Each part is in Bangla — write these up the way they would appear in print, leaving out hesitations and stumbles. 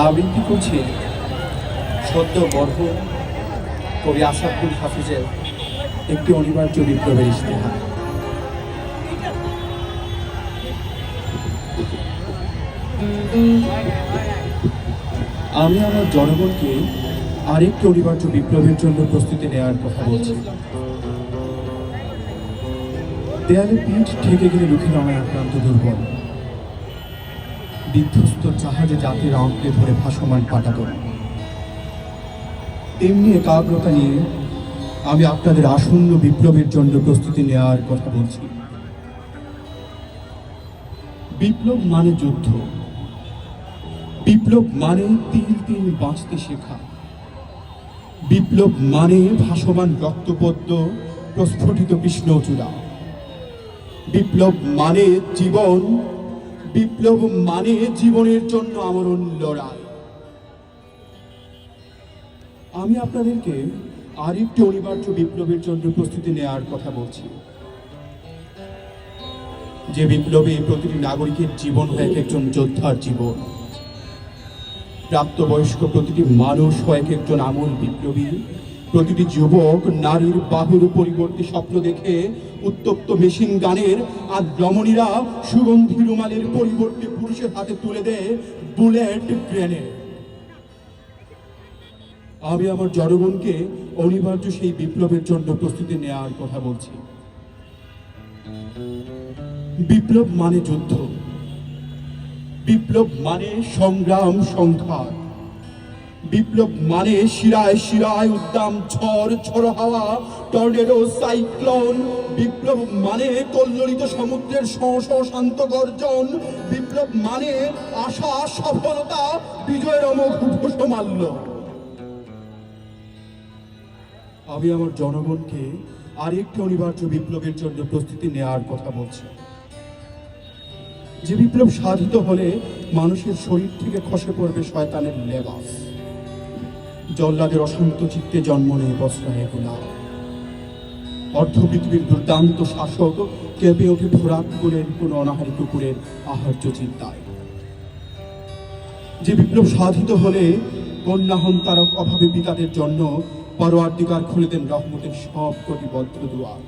আবৃত্তি করছি সদ্য মরহুম কবি আসাদুল হাফিজের একটি অনিবার্য বিপ্লবের ইশতেহার। আমি আমার জনগণকে আরেকটি অনিবার্য বিপ্লবের জন্য প্রস্তুতি নেওয়ার কথা বলছি। দেয়ালে পিঠ ঠেকে গেলে লুকিয়ে নামায় আক্রান্ত দুর্বল, বিধ্বস্ত জাহাজে জাতির আঁকড়ে ধরে ভাসমান পাটাতন। তেমনি একাগ্রতা নিয়ে আমি আপনাদের আসন্ন বিপ্লবের জন্য প্রস্তুতি নেওয়ার কথা বলছি। বিপ্লব মানে যুদ্ধ, বিপ্লব মানে তিল তিল বাঁচতে শেখা, বিপ্লব মানে ভাসমান রক্তপদ্ম প্রস্ফুটিত কৃষ্ণচূড়া, বিপ্লব মানে জীবন, বিপ্লব মানে জীবনের জন্য আমরণ লড়াই। আমি আপনাদেরকে আরেকটি অনিবার্য বিপ্লবের জন্য প্রস্তুতি নেওয়ার কথা বলছি, যে বিপ্লবে প্রতিটি নাগরিকের জীবন হয় একজন যোদ্ধার জীবন। প্রাপ্তবয়স্ক প্রতিটি মানুষ হয় একজন আমল বিপ্লবী। প্রতিটি যুবক নারীর বাহুর পরিবর্তে স্বপ্ন দেখে উত্তপ্ত মেশিন গানের, আর রমণীরা সুগন্ধি রুমালের পরিবর্তে পুরুষের হাতে তুলে দেয় বুলেট গ্রেনেড। আমি আমার জনগণকে অনিবার্য সেই বিপ্লবের জন্য প্রস্তুতি নেওয়ার কথা বলছি। বিপ্লব মানে যুদ্ধ, বিপ্লব মানে সংগ্রাম সংঘাত, বিপ্লব মানে শিরায় শিরায় উদ্দাম ঝড় ঝড়ো হাওয়া টর্নেডো সাইক্লোন, বিপ্লব মানে কল্লোলিত সমুদ্রের শান্ত গর্জন, বিপ্লব মানে আশা সফলতা বিজয়ের অমোঘ ঘোষমাল্য। আমি আমার জনগণকে আরেকটি অনিবার্য বিপ্লবের জন্য প্রস্তুতি নেওয়ার কথা বলছি, যে বিপ্লব সাধিত হলে মানুষের শরীর থেকে খসে পড়বে শয়তানের লেবাস, জল্লাদের অশান্ত চিত্তে জন্ম নেয় বস্ত্রায় গোলাপ, অর্ধ পৃথিবীর দুর্দান্ত শাসক কেঁপে ওঠে ফোরাক কুলের কোন অনাহারী কুকুরের আহার্য চিন্তায়। যে বিপ্লব সাধিত হলে কন্যা হন্তারক অভাবে পিতাদের জন্য পরওয়ারদিগার খুলে দেন রহমতের সব কোটি বদ্ধ দুয়ার।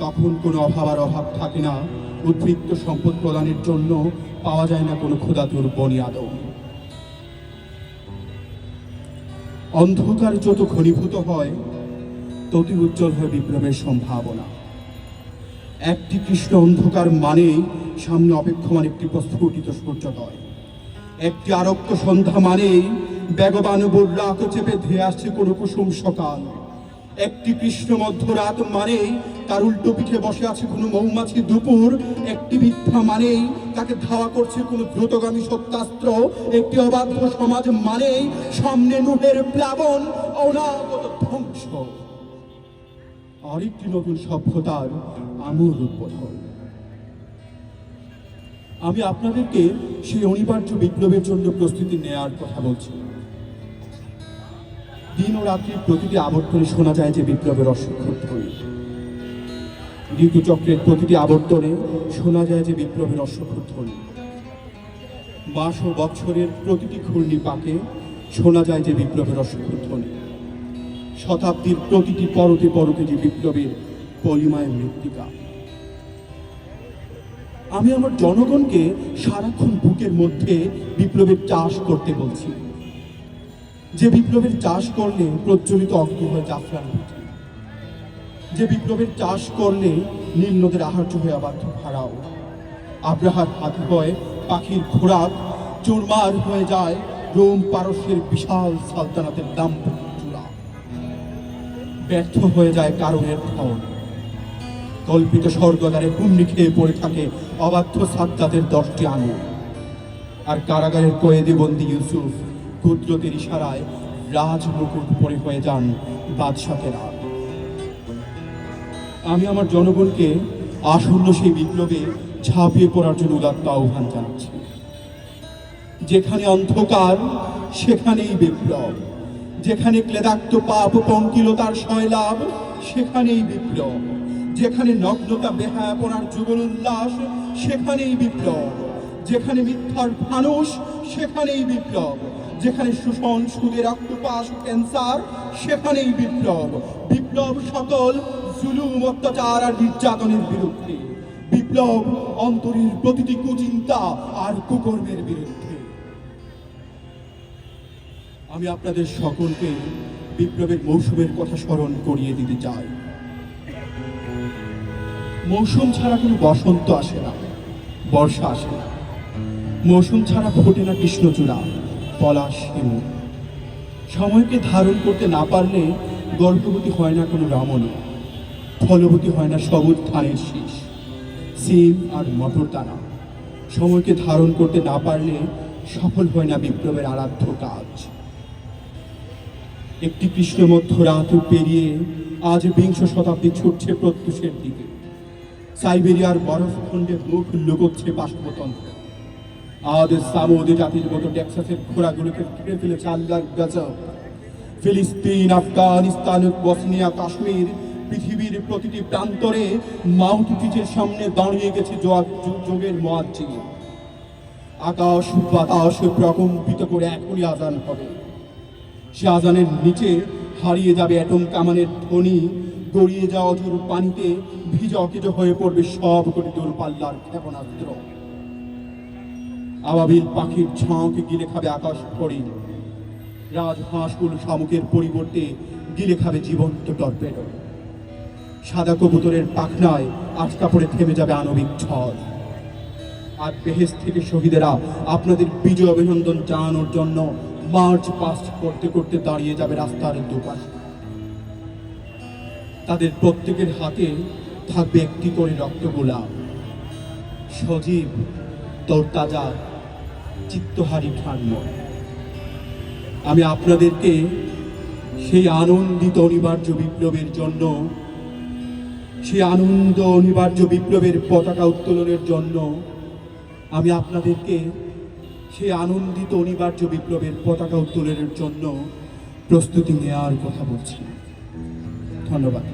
তখন কোনো অভাব থাকে না, উদ্বৃত্ত সম্পদ প্রদানের জন্য পাওয়া যায় না কোনো ক্ষুধাতুর বনিয়াদম। অন্ধকার যত ঘনীভূত হয় ততই উজ্জ্বল হয় বিপ্লবের সম্ভাবনা। একটি কৃষ্ণ অন্ধকার মানেই সামনে অপেক্ষমান একটি প্রস্ফুটিত সূর্যোদয়। একটি আরক্ত সন্ধ্যা মানেই বেগবান বর্রাক চেপে ধেয়ে আসছে কোনো কুসুম সকাল। একটি কৃষ্ণ মধ্যরাত মানেই তার উল্টো পিঠে বসে আছে কোনো মৌমাছি দুপুর। একটি মিথ্যা মানেই তাকে ধাওয়া করছে কোনো দ্রুতগামী সত্যাস্ত্র। একটি অবাধ্য সমাজ মানেই সামনে নুহের প্লাবন, অনাগত ধ্বংস। আরেকটি নতুন সভ্যতার আমূল উদ্বোধন। আমি আপনাদেরকে সেই অনিবার্য বিপ্লবের জন্য প্রস্তুতি নেওয়ার কথা বলছি। দিন ও রাত্রির প্রতিটি আবর্তনে শোনা যায় যে বিপ্লবের অসংখ্য ধ্বনি। ঋতুচক্রের প্রতিটি আবর্তনে শোনা যায় যে বিপ্লবের অসংখ্য ধ্বনি। মাস ও বৎসরের প্রতিটি ঘূর্ণি পাকে শোনা যায় যে বিপ্লবের অসংখ্য ধ্বনি। শতাব্দীর প্রতিটি পরতে পরতে যে বিপ্লবের পলিমায় মৃত্তিকা। আমি আমার জনগণকে সারাক্ষণ বুকের মধ্যে বিপ্লবের চাষ করতে বলছি, যে বিপ্লবের চাষ করলে প্রজ্বলিত অগ্নি হয় জাফরান ভুটি, যে বিপ্লবের চাষ করলে নীল নদের আহার্য হয়ে আবদ্ধ হারাও, আব্রাহার হাতি হয় পাখির খোরাক, চুরমার হয়ে যায় রোম পারস্যের বিশাল সালতানাতের দাম্ভিক চূড়া, ব্যর্থ হয়ে যায় কারণের ধন, কল্পিত স্বর্গদ্বারে হুমড়ি খেয়ে পড়ে থাকে অবাধ্য সাদ্দাতের 10টি আঙুল, আর কারাগারের কয়েদি বন্দী ইউসুফ কুদরতের ইশারায় রাজমুকুট পরে হয়ে যান বাদশাহেরা। আমি আমার জনগণকে আসন্ন সেই বিপ্লবে ঝাঁপিয়ে পড়ার জন্য উদাত্ত আহ্বান জানাচ্ছি। যেখানে অন্ধকার সেখানেই বিপ্লব, যেখানে ক্লেদাক্ত পাপ পঙ্কিলতার শয়লাভ সেখানেই বিপ্লব, যেখানে নগ্নতা বেহায়াপনার যুগল উল্লাস সেখানেই বিপ্লব, যেখানে মিথ্যার ফানুষ সেখানেই বিপ্লব, যেখানে শোষণ, সুদের, অক্টোপাস, ক্যান্সার সেখানেই বিপ্লব। বিপ্লব সকল জুলুম, অত্যাচার আর নির্যাতনের বিরুদ্ধে। বিপ্লব অন্তরের প্রতিটি কুচিন্তা আর কুকর্মের বিরুদ্ধে। আমি আপনাদের সকলকে বিপ্লবের মৌসুমের কথা স্মরণ করিয়ে দিতে চাই। মৌসুম ছাড়া কোনো বসন্ত আসে না, বর্ষা আসে না। মৌসুম ছাড়া ফোটে না কৃষ্ণচূড়া, পলাশ, শিমুল। সময়কে ধারণ করতে না পারলে গর্ভবতী হয় না কোনো রমণী, ফলবতী হয় না সবুজ ধানের শীষ, সিম আর মটর দানা। সময়কে ধারণ করতে না পারলে সফল হয় না বিপ্লবের আরাধ্য কাজ। একটি কৃষ্ণমধ্য রাত পেরিয়ে আজ বিংশ শতাব্দী ছুটছে প্রত্যুষের দিকে। সাইবেরিয়ার বরফখণ্ডে মুখ লুকোচ্ছে বাষ্পতন্ত্র। আজ সামুদ্র জাতির মতো টেক্সাসের ঘোড়াগুলোকে ঘিরে ফেলেছে আল্লাহর গজব। ফিলিস্তিন, আফগানিস্তান, বসনিয়া, কাশ্মীর, পৃথিবীর প্রতিটি প্রান্তরে মাউন্ট পিচের সামনে দাঁড়িয়ে গেছে যোগের মুয়াজ্জিন। আকাশ বাতাস প্রকম্পিত করে এখনই আজান হবে। সে আজানের নিচে হারিয়ে যাবে অ্যাটম কামানের ধ্বনি, গড়িয়ে যাওয়া অজুর পানিতে ভিজা অকেজো হয়ে পড়বে সব কোটি দূরপাল্লার ক্ষেপণাস্ত্র। আবাবিল পাখির ঝাঁক গিলে খাবে আকাশ ফড়িং। রাজহাঁসগুলো শামুকের পরিবর্তে গিলে খাবে জীবন্ত টর্পেডো। সাদা কবুতরের পাখনায় আটকা পড়ে থেমে যাবে আণবিক ঝড়। আর বেহেশত থেকে শহীদেরা আপনাদের বিজয় অভিনন্দন জানানোর জন্য মার্চ পাস্ট করতে করতে দাঁড়িয়ে যাবে রাস্তার দুপাশে। তাদের প্রত্যেকের হাতে থাকবে একটি করে রক্তগোলা, সজীব, তরতাজা, চিত্তহারী ঠান্ডা। আমি আপনাদেরকে সেই আনন্দিত অনিবার্য বিপ্লবের জন্য, সেই আনন্দ অনিবার্য বিপ্লবের পতাকা উত্তোলনের জন্য আমি আপনাদেরকে সেই আনন্দিত অনিবার্য বিপ্লবের পতাকা উত্তোলনের জন্য প্রস্তুতি নেওয়ার কথা বলছি। ধন্যবাদ।